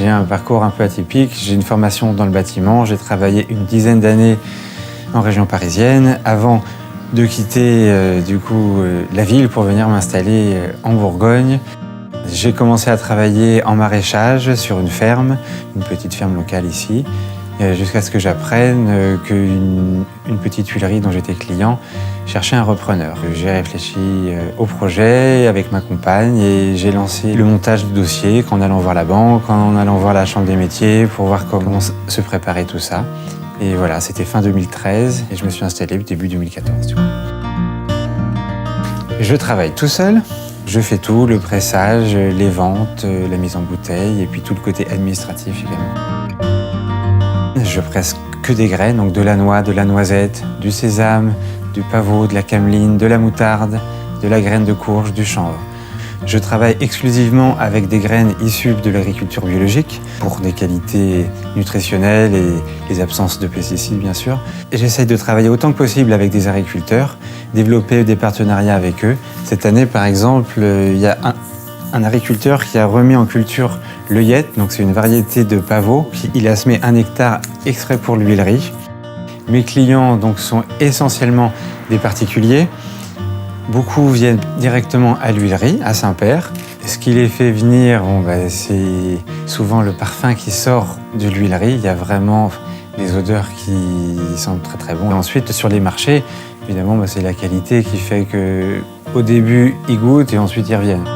J'ai un parcours un peu atypique. J'ai une formation dans le bâtiment. J'ai travaillé une dizaine d'années en région parisienne avant de quitter la ville pour venir m'installer en Bourgogne. J'ai commencé à travailler en maraîchage sur une ferme, une petite ferme locale ici, jusqu'à ce que j'apprenne qu'une petite huilerie dont j'étais client cherchait un repreneur. J'ai réfléchi au projet avec ma compagne et j'ai lancé le montage du dossier en allant voir la banque, en allant voir la chambre des métiers pour voir comment se préparer tout ça. Et voilà, c'était fin 2013 et je me suis installé début 2014. Je travaille tout seul. Je fais tout, le pressage, les ventes, la mise en bouteille et puis tout le côté administratif également. Je presse que des graines, donc de la noix, de la noisette, du sésame, du pavot, de la cameline, de la moutarde, de la graine de courge, du chanvre. Je travaille exclusivement avec des graines issues de l'agriculture biologique pour des qualités nutritionnelles et les absences de pesticides, bien sûr. J'essaye de travailler autant que possible avec des agriculteurs, développer des partenariats avec eux. Cette année, par exemple, il y a un agriculteur qui a remis en culture l'œillette, donc c'est une variété de pavot. Il a semé 1 hectare exprès pour l'huilerie. Mes clients donc, sont essentiellement des particuliers. Beaucoup viennent directement à l'huilerie, à Saint-Père. Ce qui les fait venir, c'est souvent le parfum qui sort de l'huilerie. Il y a vraiment des odeurs qui sont très très bonnes. Ensuite, sur les marchés, évidemment, c'est la qualité qui fait qu'au début, ils goûtent et ensuite ils reviennent.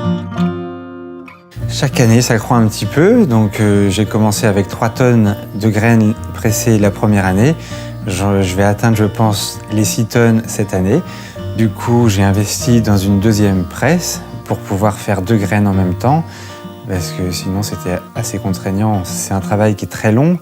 Chaque année, ça croît un petit peu. Donc, j'ai commencé avec 3 tonnes de graines pressées la première année. Je vais atteindre, je pense, les 6 tonnes cette année. Du coup, j'ai investi dans une deuxième presse pour pouvoir faire 2 graines en même temps, parce que sinon c'était assez contraignant. C'est un travail qui est très long.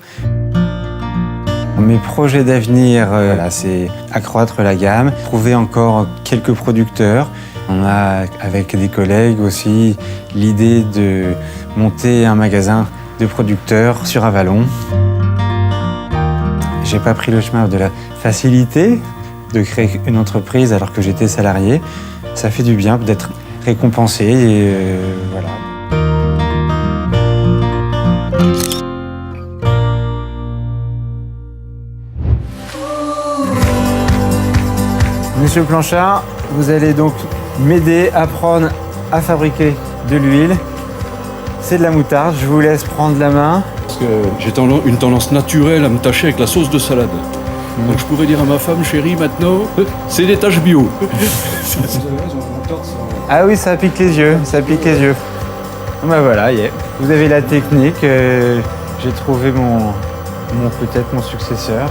Mes projets d'avenir, c'est accroître la gamme, trouver encore quelques producteurs. On a, avec des collègues aussi, l'idée de monter un magasin de producteurs sur Avallon. J'ai pas pris le chemin de la facilité, de créer une entreprise alors que j'étais salarié. Ça fait du bien d'être récompensé et voilà. Monsieur Planchard, vous allez donc m'aider à apprendre à fabriquer de l'huile. C'est de la moutarde, je vous laisse prendre la main. Parce que j'ai une tendance naturelle à me tâcher avec la sauce de salade. Donc je pourrais dire à ma femme, chérie, maintenant, c'est des tâches bio. Ah oui, ça pique les yeux, ça pique les yeux. Voilà, vous avez la technique, j'ai trouvé peut-être mon successeur.